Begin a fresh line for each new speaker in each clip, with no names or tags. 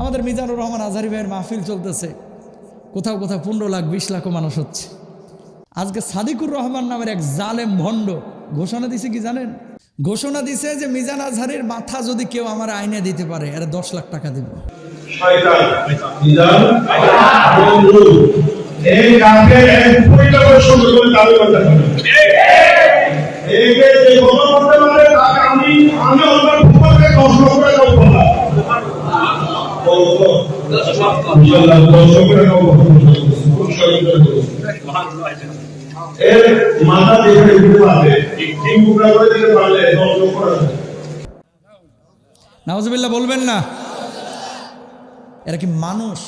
আমাদের মিজানুর রহমান আজহারী ভাইয়ের মাহফিল চলতেছে, কোথাও কোথাও 15 লাখ 20 লাখও মানুষ হচ্ছে। আজকে সাদিকুর রহমান নামের এক জালেম ভণ্ড ঘোষণা দিছে কি জানেন? ঘোষণা দিছে যে মিজান আজহারীর মাথা যদি কেউ আমার আইনে দিতে পারে এর 10 লাখ টাকা দেব।
শয়তান মিজান বন্ধু এই কাকে এক কোটি টাকা সুন্দর করে দাবি করতে হবে। এই যে কথা বলতে পারে তাকে আমি ওনার উপরে কষ্ট করে দেব না। বলতো ইনশাআল্লাহ কষ্ট করে দেব। এর মাথা দিয়ে দিতে পারবে, তিন টুকরা করে দিতে পারলে কষ্ট করে দেব।
নাউজুবিল্লাহ বলবেন না? এরা কি মানুষ?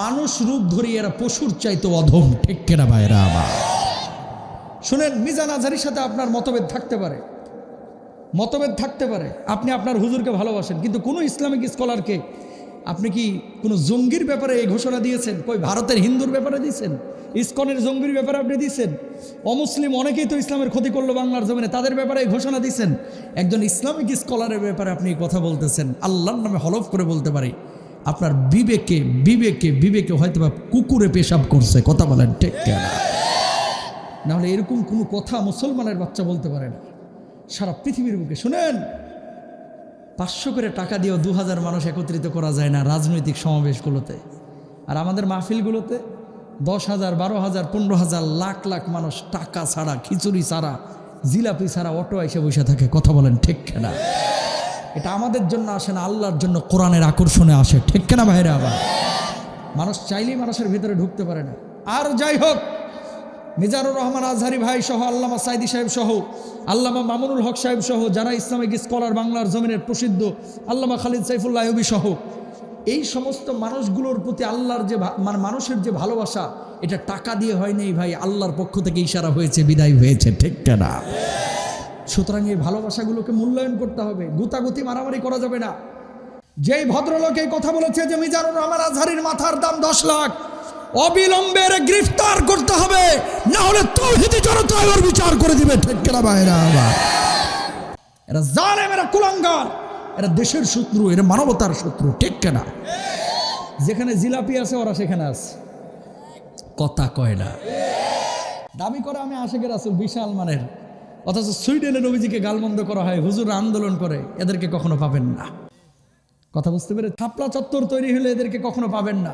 মানুষ রূপ ধরি এরা পশুর চাইতে অধম, ঠিক কিনা ভাইরা আমার? শুনেন, মিজান আজহারীর সাথে আপনার মতভেদ থাকতে পারে, আপনি আপনার হুজুরকে ভালোবাসেন, কিন্তু কোনো ইসলামিক স্কলারকে আপনি কি কোনো জঙ্গির ব্যাপারে এই ঘোষণা দিয়েছেন? কই ভারতের হিন্দুর ব্যাপারে দিয়েছেন? ইসকনের জঙ্গির ব্যাপারে আপনি দিয়েছেন? অমুসলিম অনেকেই তো ইসলামের ক্ষতি করলো বাংলার জমিনে, তাদের ব্যাপারে এই ঘোষণা দিয়েছেন। একজন ইসলামিক স্কলারের ব্যাপারে আপনি কথা বলতেছেন। আল্লাহর নামে হলফ করে বলতে পারি আপনার বিবেকে হয়তো বা কুকুরে পেশাব করছে। কথা বলেন ঠিক কিনা? নাহলে এরকম কোনো কথা মুসলমানের বাচ্চা বলতে পারে না সারা পৃথিবীর বুকে। শুনেন, 500 করে টাকা দিয়েও 2000 মানুষ একত্রিত করা যায় না রাজনৈতিক সমাবেশগুলোতে, আর আমাদের মাহফিলগুলোতে 10,000, 12,000, 15,000, লাখ লাখ মানুষ টাকা ছাড়া, খিচুড়ি ছাড়া, জিলাপি ছাড়া অটো এসে বসে থাকে। কথা বলেন ঠিক কিনা? এটা আমাদের জন্য আসে না, আল্লাহর জন্য কোরআনের আকর্ষণে আসে, ঠিক কিনা ভাইরা? আবার মানুষ চাইলেই মানুষের ভিতরে ঢুকতে পারে না। আর যাই হোক, মিজানুর রহমান আজহারী ভাই সহ, আল্লামা সাইদি সাহেব সহ, আল্লামা মামুনুল হক সাহেব সহ, যারা ইসলামিক স্কলার বাংলার জমিনের প্রসিদ্ধ, আল্লামা খালিদ সাইফুল্লাহ আইয়ুবী সহ, এই সমস্ত মানুষগুলোর প্রতি আল্লাহর যে মানুষের যে ভালোবাসা, এটা টাকা দিয়ে হয় নাই ভাই, আল্লাহর পক্ষ থেকে ইশারা হয়েছে, বিদায় হয়েছে, ঠিক কিনা? সুতরাং এই ভালোবাসাগুলোকে মূল্যায়ন করতে হবে, গুতাগুতি মারামারি করা যাবে না। যেই ভদ্রলোক এই কথা বলেছে যে মিজানুর রহমান আজহারীর মাথার দাম 10 লাখ, অবিলম্বে গ্রেফতার করতে হবে, না হলে তাওহীদি জনতা এর বিচার করে দিবে, ঠিক কিনা ভাইরা? এরা জালেম, এরা কুলাঙ্গার, এরা দেশের শত্রু, এরা মানবতার শত্রু, ঠিক কিনা? যেখানে জিলাপি আছে ওরা সেখানে আছে, কথা কয় না। দাবি করে আমি আশিকের রাসূল, বিশাল মানের, অথচ সুইডেনের নবীজিকে গালমন্দ করা হয়, হুজুর আন্দোলন করে, এদেরকে কখনো পাবেন না। কথা বুঝতে পেরে? থাপলা চত্বর তৈরি হলে এদেরকে কখনো পাবেন না।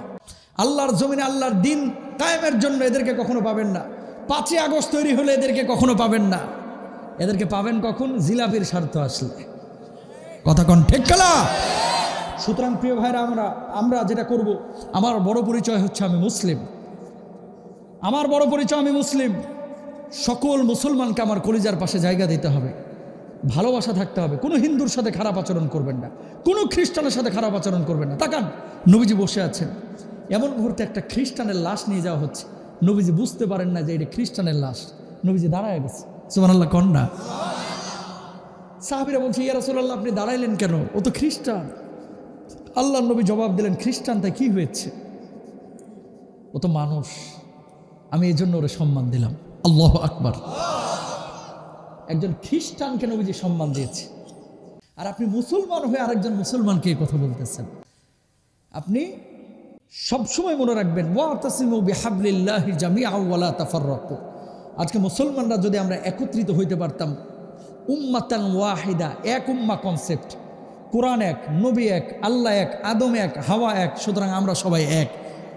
আল্লাহর জমিনে আল্লাহর দিন কায়েমের জন্য এদেরকে কখনো পাবেন না। 5ই আগস্ট তৈরি হলে এদেরকে কখনো পাবেন না। এদেরকে পাবেন কখন? জিলাপির স্বার্থ আসলে। কথা কন ঠিক কিনা? সুতরাং প্রিয় ভাইরা, আমরা যেটা করব, আমার বড় পরিচয় হচ্ছে আমি মুসলিম। আমার বড় পরিচয় আমি মুসলিম। সকল মুসলমানকে আমার কলিজার পাশে জায়গা দিতে হবে, ভালোবাসা থাকতে হবে। কোনো হিন্দুর সাথে খারাপ আচরণ করবেন না, কোনো খ্রিস্টানের সাথে খারাপ আচরণ করবেন না। তাকান, নবীজি বসে আছেন, এমন মুহূর্তে একটা খ্রিস্টানের লাশ নিয়ে যাওয়া হচ্ছে, নবীজি বুঝতে পারেন না যে এটা খ্রিস্টানের লাশ, নবীজি দাঁড়ায় গেছে। সুবহানাল্লাহ কোন না? সাহাবীরা বলছে, ইয়া রাসূলুল্লাহ আপনি দাঁড়াইলেন কেন? ও তো খ্রিস্টান। আল্লাহর নবী জবাব দিলেন, খ্রিস্টান তাই কি হয়েছে? ও তো মানুষ, আমি এই জন্য ওরে সম্মান দিলাম। আল্লাহু আকবার। একজন খ্রিস্টানকে নবীজি সম্মান দিয়েছে, আর আপনি মুসলমান হয়ে আরেকজন মুসলমানকে এই কথা বলতেছেন। আপনি সবসময় মনে রাখবেন, ওয়াতাসিমু বিহাবলিল্লাহি জামিআন ওয়া লা তাফাররাকু। আজকে মুসলমানরা যদি আমরা একত্রিত হইতে পারতাম, উম্মাতান ওয়াহিদা, এক উম্মা কনসেপ্ট, কোরআন এক, নবী এক, আল্লাহ এক, আদম এক, হাওয়া এক, সুতরাং আমরা সবাই এক,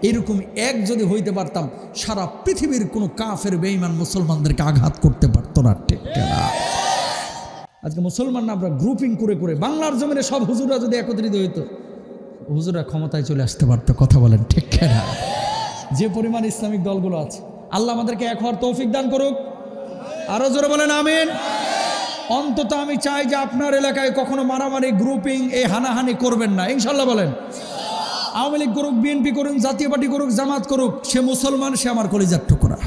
এরকম এক যদি হইতে পারতাম, সারা পৃথিবীর কোনো কাফের বেঈমান মুসলমানদেরকে আঘাত করতে পারতো না, ঠিক না? আজকে মুসলমানরা আমরা গ্রুপিং করে করে, বাংলার জমিনে সব হুজুররা যদি একত্রিত হইতো, হুজুররা ক্ষমতায় চলে আসতে পারতো। কথা বলেন ঠিক না? যে পরিমাণ ইসলামিক দলগুলো আছে, আল্লাহ আমাদেরকে এক হওয়ার তৌফিক দান করুক। আরো জোরে বলেন আমিন। অন্তত আমি চাই যে আপনার এলাকায় কখনো মারামারি, গ্রুপিং, এই হানাহানি করবেন না, ইনশাল্লাহ বলেন। আওয়ামী লীগ করুক, বিএনপি করুক, জাতীয় পার্টি করুক, জামাত করুক, সে মুসলমান, সে আমার কলিজার টুকরা।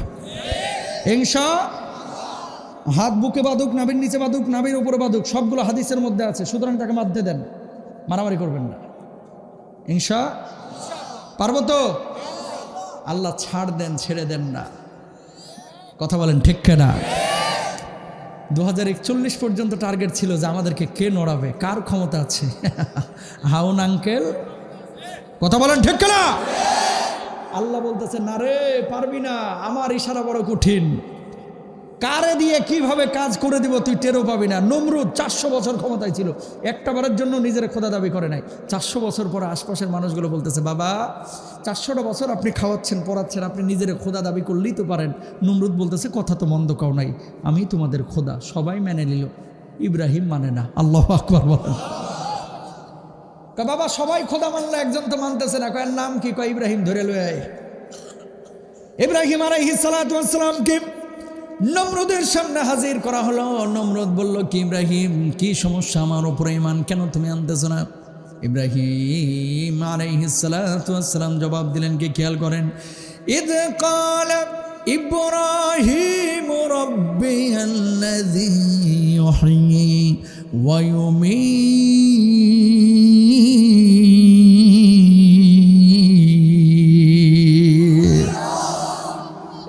হাত বুকে বাঁধুক, নাভির নিচে বাঁধুক, নাভির উপরে বাঁধুক, সবগুলো হাদিসের মধ্যে আছে, সুতরাং তাকে মাধ্যে দেন, মারামারি করবেন না। পারবো তো? আল্লাহ ছাড় দেন, ছেড়ে দেন না। কথা বলেন ঠিক না? 2041 পর্যন্ত টার্গেট ছিল যে আমাদেরকে কে নড়াবে, কার ক্ষমতা আছে। হাউন আঙ্কেল, কথা বলেন ঠিক না? আল্লাহ বলতেছে না রে, পারবি না, আমার ইশারা বড় কঠিন, কারে দিয়ে কিভাবে কাজ করে দিব তুই টেরও পাবি না। নমরুদ 400 বছর ক্ষমতায় ছিল, একটা বারের জন্য নিজের খোদা দাবি করে নাই। 400 বছর পরে আশপাশের মানুষগুলো বলতেছে, বাবা 400টা বছর আপনি খাওয়াচ্ছেন পড়াচ্ছেন, আপনি নিজের খোদা দাবি করলেই তো পারেন। নমরুদ বলতেছে, কথা তো মন্দ কাও নাই, আমি তোমাদের খোদা। সবাই মেনে নিল, ইব্রাহিম মানে না। আল্লাহু আকবার বলেন। বাবা সবাই খোদা মানলে একজন তো মানতেছে না, কয়ের নাম কি? কয় ইব্রাহিম। ধরে লয়ে ইব্রাহিম আলাইহিস সালাতু ওয়াস সালামকে নমরুদের সামনে হাজির করা হলো। নমরুদ বলল, কি ইব্রাহিম, কি সমস্যা, আমার উপরে ঈমান কেন তুমি আনতেছ না? ইব্রাহিম আলাইহিস সালাতু ওয়াস সালাম জবাব দিলেন, কি খেয়াল করেন, ইদ ক্বালা ইব্রাহিম রাব্বিয়াল্লাযী ইউহয়ী ওয়া ইউমীত।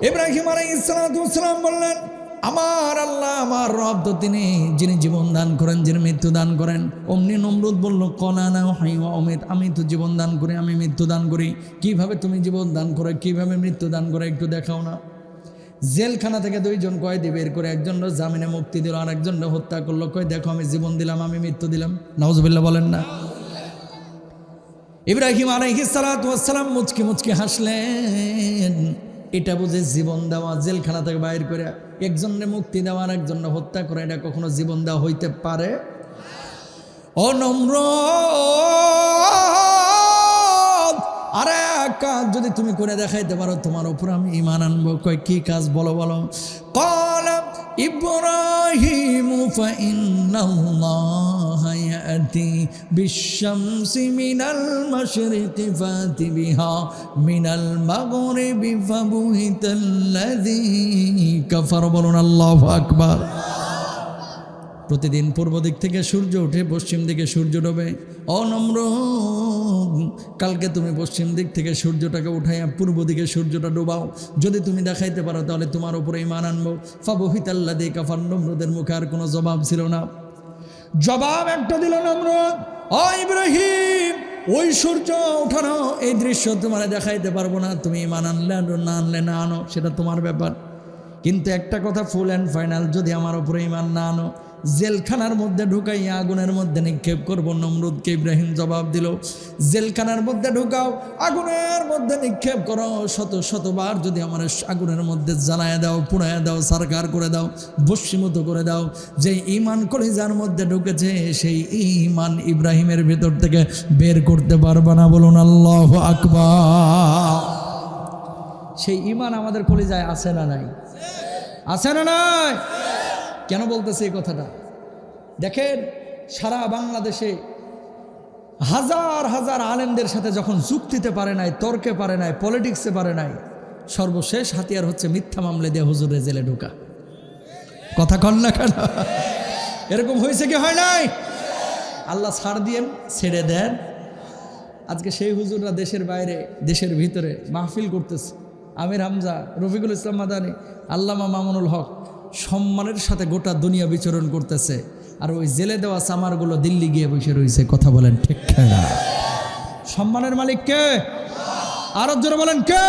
ইব্রাহিম আলাইহিস সালাতু ওয়াস সালাম বললেন, আমার আল্লাহ, আমার রব তো তিনি, যিনি জীবন দান করেন, যিনি মৃত্যু দান করেন। অমনি নমরুদ বলল, কনানা হাই ওয়া উমিত, আমি তো জীবন দান করি, আমি মৃত্যু দান করি। কিভাবে তুমি জীবন দান করে, কিভাবে মৃত্যু দান করে একটু দেখাও না। জেলখানা থেকে 2 জন কয়েদি বের করে একজন জামিনে মুক্তি দিল, আর একজন হত্যা করলো। কয় দেখো, আমি জীবন দিলাম, আমি মৃত্যু দিলাম। নাউজুবিল্লাহ বলেন না। ইব্রাহিম আলাইহিস সালাতু ওয়াস সালাম মুচকি মুচকি হাসলেন। এটা বুঝে জীবন দেওয়া, জেলখানা থেকে বাইর করে একজনের মুক্তি দেওয়া আর একজনের হত্যা করে, এটা কখনো জীবন দেওয়া হইতে পারে? ও নমরুদ, আরে কাজ যদি তুমি করে দেখাইতে পারো, তোমার উপর আমি ঈমান আনবো। কয় কি কাজ, বলো বলো। ক্বালা ইব্রাহিম ফাইন্নাল্লাহা ইয়াতি বিশ-শামসি মিনাল মাশরিকি ফাতি বিহা মিনাল মাগরিবি ফাবুহিতাল্লাযী কাফার। বলুন আল্লাহু আকবার। প্রতিদিন পূর্ব দিক থেকে সূর্য ওঠে, পশ্চিম দিকে সূর্য ডোবে। ও নমরুদ, কালকে তুমি পশ্চিম দিক থেকে সূর্যটাকে উঠাইয়া পূর্ব দিকে সূর্যটা ডোবাও। যদি তুমি দেখাইতে পারো তাহলে তোমার উপরে ঈমান আনবো। ফাবুহিতাল্লাযী কাফার। নমরুদের মুখে আর কোনো জবাব ছিল না। জবাব একটা দিল নমরুদ, ও ইব্রাহিম, ওই সূর্য ওঠানো এই দৃশ্য তোমার দেখাইতে পারবো না। তুমি ঈমান আনলে না আনলে না আনো, সেটা তোমার ব্যাপার। কিন্তু একটা কথা ফুল অ্যান্ড ফাইনাল, যদি আমার উপরে ঈমান না আনো, জেলখানার মধ্যে ঢুকাইয়া আগুনের মধ্যে নিক্ষেপ করব। নমরুদকে ইব্রাহিম জবাব দিল, জেলখানার মধ্যে ঢুকাও, আগুনের মধ্যে নিক্ষেপ করো, শত শতবার যদি আমার আগুনের মধ্যে জ্বালায় দাও, পুড়াইয়া দাও, সারকার করে দাও, বশীভূত করে দাও, যে ঈমান কলিজার মধ্যে ঢুকেছে সেই ঈমান ইব্রাহিমের ভেতর থেকে বের করতে পারবে না। বলুন আল্লাহু আকবার। সেই ঈমান আমাদের কলিজায় আছে না নাই? আছে না নাই? কেন বলতেছে এই কথাটা? দেখেন, সারা বাংলাদেশে হাজার হাজার আলেমদের সাথে যখন যুক্তিতে পারে নাই, তর্কে পারে নাই, পলিটিক্সে পারে নাই, সর্বশেষ হাতিয়ার হচ্ছে মিথ্যা মামলা দিয়ে হুজুরে জেলে ঢোকা। কথা কন না কেন? এরকম হয়েছে কি হয় নাই? আল্লাহ ছাড় দিয়েন, ছেড়ে দেন। আজকে সেই হুজুররা দেশের বাইরে, দেশের ভিতরে মাহফিল করতেছে। আমির হামজা, রফিকুল ইসলাম মাদানী, আল্লামা মামুনুল হক সম্মানের সাথে গোটা দুনিয়া বিচরণ করতেছে, আর ওই জেলে দেওয়া সামারগুলো দিল্লি গিয়ে বসে রয়েছে। কথা বলেন ঠিক না? সম্মানের মালিক কে? আরো জোরে বলেন কে?